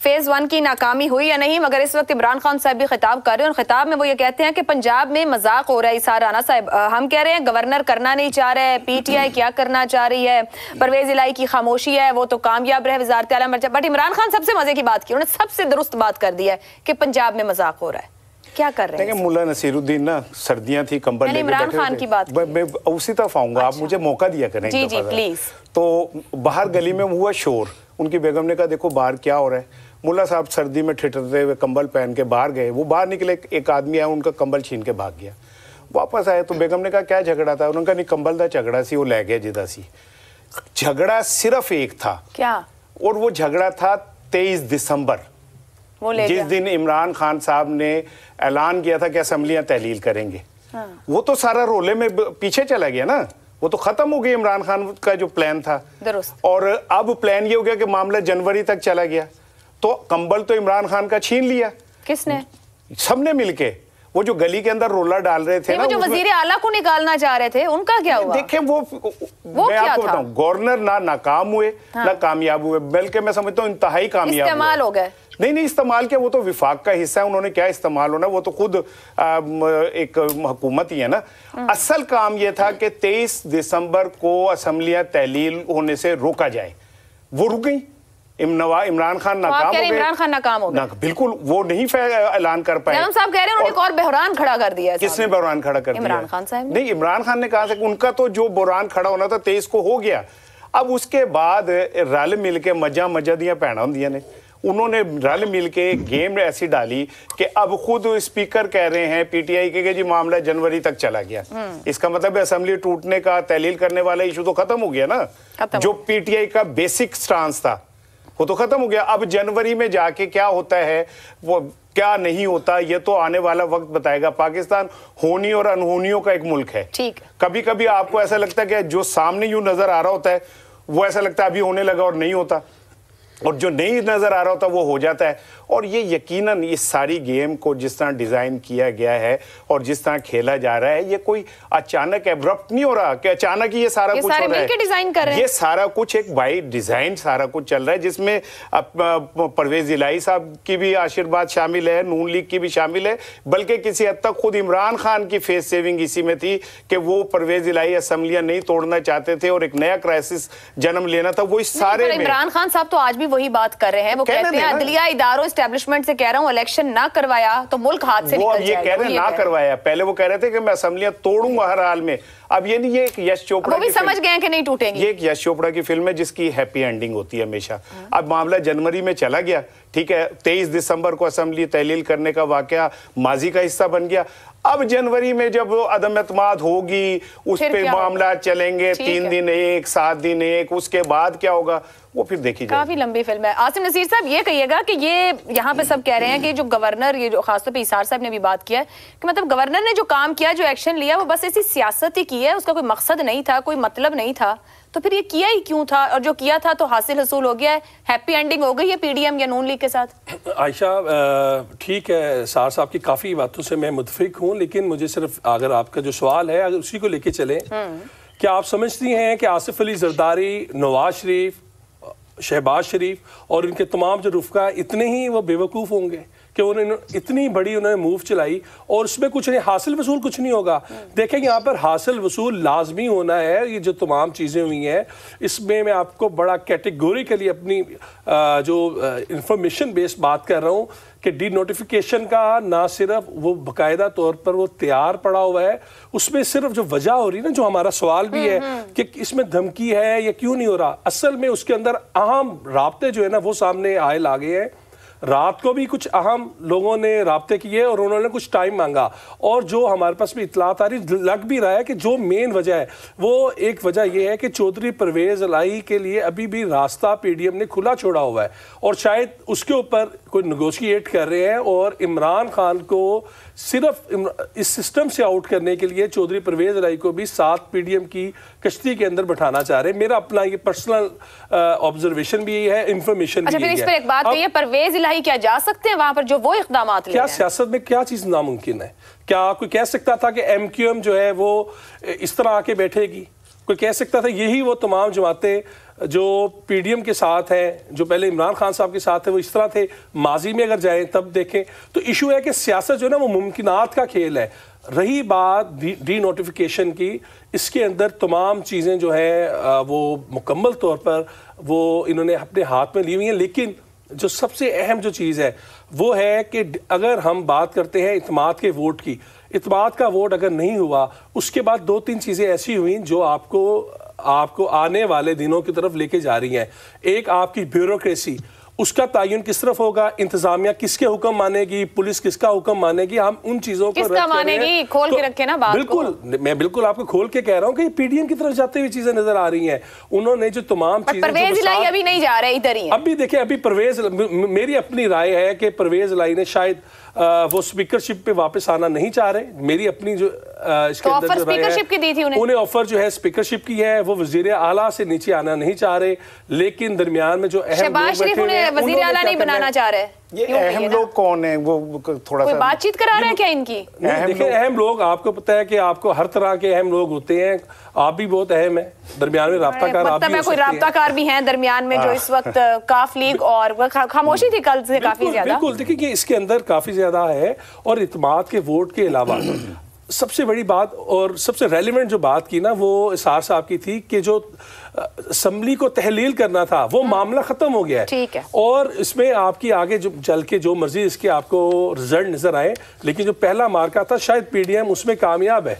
Phase 1 की नाकामी हुई या नहीं, मगर इस वक्त इमरान खान साहब भी खिताब कर रहे हैं और खिताब में वो ये कहते हैं कि पंजाब में मजाक हो रहा है। इसार राना साहब हम कह रहे हैं गवर्नर करना नहीं चाह रहे, पीटीआई क्या करना चाह रही है, परवेज इलाही की खामोशी है, वो तो कामयाब रहे वजारत आला मर्जा। बट इमरान खान सबसे मजे की बात की, उन्होंने सबसे दुरुस्त बात कर दी है कि पंजाब में मजाक हो रहा है। क्या कर रहे हैं? मुल्ला नसीरुद्दीन ना, सर्दियां थी, कंबल लेके इमरान खान की बात मैं उसी तरफ आऊंगा। आप मुझे मौका दिया करें। जी जी प्लीज। तो बाहर गली में हुआ शोर, उनकी बेगम ने कहा देखो बाहर क्या हो रहा है। मुल्ला साहब सर्दी में ठिठुरते हुए कंबल पहन के बाहर गए। वो बाहर निकले, एक आदमी आया, उनका कंबल छीन के भाग गया। वापस आए तो बेगम ने कहा क्या झगड़ा था? उन्होंने कहा नहीं, कंबल का झगड़ा सी, वो ले गया जिदा सी। झगड़ा सिर्फ एक था। क्या? और वो झगड़ा था 23 दिसंबर, जिस दिन इमरान खान साहब ने ऐलान किया था कि असेंबलियां तहलील करेंगे। वो तो सारा रोले में पीछे चला गया ना, वो तो खत्म हो गया इमरान खान का जो प्लान था। और अब प्लान ये हो गया कि मामला जनवरी तक चला गया। तो कंबल तो इमरान खान का छीन लिया। किसने? सबने मिलके। वो जो गली के अंदर रोला डाल रहे थे ना, जो वजीर आला को निकालना चाह रहे थे, उनका क्या हुआ? देखें वो मैं आपको बताऊं, गवर्नर ना नाकाम हुए ना कामयाब हुए, बल्कि मैं समझता हूँ इंतहाई कामयाब इस्तेमाल हो गए। नहीं इस्तेमाल क्या, वो तो विफाक का हिस्सा है, उन्होंने क्या इस्तेमाल होना, वो तो खुद एक हुकूमत ही है ना। असल काम ये था कि 23 दिसंबर को असेंबलियां तहलील होने से रोका जाए, वो रुक गई। इमरान खान नाकाम हो गए। इमरान खान नाकाम हो गए, बिल्कुल वो नहीं ऐलान कर पाए। साहब कह रहे हैं उन्होंने एक और बहरान खड़ा कर दिया। किसने बहरान खड़ा कर दिया? इमरान खान साहब। नहीं, इमरान खान ने कहा था कि उनका तो जो बहरान खड़ा होना था 23 को हो गया। अब उसके बाद रल मिल के मजा दियां भैना होंदियां ने, उन्होंने रल मिल के गेम ऐसी डाली कि अब खुद स्पीकर कह रहे हैं पीटीआई के जी मामला जनवरी तक चला गया। इसका मतलब असेंबली टूटने का, तहलील करने वाला इशू तो खत्म हो गया ना। जो पीटीआई का बेसिक स्टांस था वो तो खत्म हो गया। अब जनवरी में जाके क्या होता है, वो क्या नहीं होता, ये तो आने वाला वक्त बताएगा। पाकिस्तान होनी और अनहोनियों का एक मुल्क है। ठीक, कभी कभी आपको ऐसा लगता है कि जो सामने यूं नजर आ रहा होता है वो ऐसा लगता है अभी होने लगा और नहीं होता, और जो नहीं नजर आ रहा होता वो हो जाता है। और ये यकीनन इस सारी गेम को जिस तरह डिजाइन किया गया है और जिस तरह खेला जा रहा है, ये कोई अचानक एब्रप्ट नहीं हो रहा कि अचानक ये सारा कुछ हो रहा है। डिजाइन कर रहे हैं। ये सारा कुछ एक बाई डिजाइन सारा कुछ चल रहा है, जिसमें परवेज इलाही साहब की भी आशीर्वाद शामिल है, नून लीग की भी शामिल है, बल्कि किसी हद तक खुद इमरान खान की फेस सेविंग इसी में थी कि वो परवेज इलाही असेंबलियां नहीं तोड़ना चाहते थे और एक नया क्राइसिस जन्म लेना था। वो इस सारे में इमरान खान साहब तो आज भी वही बात कर रहे हैं। वो कहते हैं अदलिया इदारों एस्टैब्लिशमेंट से कह रहा हूं अलेक्शन ना करवाया तो मुल्क हाथ से निकल जाएगा। ये कह रहे हैं ना करवाया, पहले वो कह रहे थे कि मैं असेंबलियां तोड़ूंगा हर हाल में। अब ये नहीं, ये एक यश चोपड़ा भी समझ गए कि नहीं टूटेंगी। ये एक यश चोपड़ा की फिल्म है जिसकी हैप्पी एंडिंग होती है हमेशा। अब मामला जनवरी में चला गया, ठीक है, 23 दिसंबर को असेंबली तहलील करने का वाकया माजी का हिस्सा बन गया। अब जनवरी में जब अदम एतमाद होगी, उस पे मामला चलेंगे, 3 दिन एक, 7 दिन एक, उसके बाद क्या होगा वो फिर देखी जाए। काफी लंबी फिल्म है। आसिम नसीर साहब ये कहिएगा कि ये यहाँ पे सब कह रहे हैं कि जो गवर्नर, ये जो खासतौर पे इसार साहब ने भी बात किया है कि मतलब गवर्नर ने जो काम किया, जो एक्शन लिया, वो बस ऐसी सियासत ही की है, उसका कोई मकसद नहीं था, कोई मतलब नहीं था, तो फिर ये किया ही क्यों था? और जो किया था तो हासिल हसूल हो गया है, हैप्पी एंडिंग हो गई है पीडीएम या नून लीग के साथ। आयशा ठीक है, सार साहब की काफ़ी बातों से मैं मुतफिक हूँ, लेकिन मुझे सिर्फ अगर आपका जो सवाल है अगर उसी को लेके चले, क्या आप समझती हैं कि आसिफ अली जरदारी, नवाज शरीफ, शहबाज शरीफ और इनके तमाम जो रुफ़का इतने ही वो बेवकूफ़ होंगे कि उन्होंने इतनी बड़ी उन्होंने मूव चलाई और उसमें कुछ नहीं, हासिल वसूल कुछ नहीं होगा? देखें यहाँ पर हासिल वसूल लाजमी होना है। ये जो तमाम चीज़ें हुई हैं इसमें मैं आपको बड़ा कैटेगोरिकली अपनी जो इंफॉर्मेशन बेस्ड बात कर रहा हूँ कि डी नोटिफिकेशन का ना सिर्फ वो बाकायदा तौर पर वो तैयार पड़ा हुआ है, उसमें सिर्फ जो वजह हो रही है ना, जो हमारा सवाल भी है कि इसमें धमकी है या क्यों नहीं हो रहा, असल में उसके अंदर अहम राब्ते जो है ना वो सामने आए ला गए हैं। रात को भी कुछ अहम लोगों ने राब्ते किए और उन्होंने कुछ टाइम मांगा, और जो हमारे पास भी इतलात आ रही लग भी रहा है कि जो मेन वजह है वो एक वजह ये है कि चौधरी परवेज इलाही के लिए अभी भी रास्ता पीडीएम ने खुला छोड़ा हुआ है और शायद उसके ऊपर कोई नेगोशिएट कर रहे हैं और इमरान खान को सिर्फ इस सिस्टम से आउट करने के लिए चौधरी परवेज इलाही को भी साथ पीडीएम की कश्ती के अंदर बैठाना चाह रहे हैं। मेरा अपना ये पर्सनल ऑब्जर्वेशन भी है, इंफॉर्मेशन भी है। इस पर एक बात कहिए, परवेज इलाही क्या जा सकते हैं वहां पर जो वो इक़दामात ले रहे हैं? क्या सियासत में क्या चीज नामुमकिन है? क्या कोई कह सकता था कि एमक्यूएम जो है वो इस तरह आके बैठेगी? کوئی کہہ سکتا تھا یہی وہ تمام جماعتیں جو پی ڈی ایم کے ساتھ ہیں، جو پہلے عمران خان صاحب کے ساتھ ہیں، وہ اس طرح تھے. ماضی میں اگر جائیں تب دیکھیں تو ایشو ہے کہ سیاست جو ہے نا وہ ممکنات کا کھیل ہے. رہی بات ڈی نوٹیفیکیشن کی، اس کے اندر تمام چیزیں جو ہیں وہ مکمل طور پر وہ انہوں نے اپنے ہاتھ میں لی ہوئی ہیں. لیکن جو سب سے اہم جو چیز ہے وہ ہے کہ اگر ہم بات کرتے ہیں اعتماد کے ووٹ کی، اعتماد کا ووٹ اگر نہیں ہوا، اس کے بعد 2-3 چیزیں ایسی ہوئیں جو آپ کو آنے والے دنوں کی طرف لے کے جا رہی ہیں. ایک آپ کی بیوروکریسی، اس کا تعین کس طرف ہوگا، انتظامیہ کس کے حکم مانے گی، پولیس کس کا حکم مانے گی، ہم ان چیزوں کو کس کا مانے گی، کھول کے رکھے نا بات کو. بالکل، میں بالکل آپ کو کھول کے کہہ رہا ہوں کہ پی ڈی ایم کی طرف جاتے ہوئی چیزیں نظر آ رہی ہیں. انہوں نے جو تمام چیزیں، پرویز الہی ابھی نہیں جا رہے ادھر ہی. ابھی دیکھیں، ابھی پرویز، میری اپنی رائے ہے کہ پرویز الہی نے شاید وہ اسپیکرشپ پہ واپس آنا نہیں چاہ رہے. میری اپنی جو اس کے اندر جو رائے ہے، انہیں آفر جو ہے اسپیکرشپ کی ہے، وہ وزیر اعلیٰ سے نیچے آنا نہیں چاہ رہے. لیکن درمیان میں جو اہم شہباز شریف انہیں وزیر اعلیٰ نہیں بنانا چاہ رہے. یہ اہم لوگ کون ہیں؟ وہ تھوڑا سا بات چیت کرا رہے ہیں کیا ان کی؟ دیکھیں، اہم لوگ آپ کو پتہ ہے کہ آپ کو ہر طرح کے اہم لوگ ہوتے ہیں. آپ بھی بہت اہم ہیں درمیان میں، رابطہ کار آپ بھی ہو سکتے ہیں. کوئی رابطہ کار بھی ہیں درمیان میں جو اس وقت کاف لیگ اور خاموشی تھی کل سے کافی زیادہ. بالکل، دیکھیں کہ اس کے اندر کافی زیادہ ہے. اور اعتماد کے ووٹ کے علاوہ سب سے بڑی بات اور سب سے ریلیونٹ جو بات کی نا وہ اسحاق صاحب کی تھی کہ جو اسمبلی کو تحلیل کرنا تھا وہ معاملہ ختم ہو گیا ہے. ٹھیک ہے. اور اس میں آپ کی آگے جو چل کے جو مرضی اس کے آپ کو رزلٹ نظر آئے، لیکن جو پہلا مارکا تھا شاید پی ڈی ایم اس میں کامیاب ہے.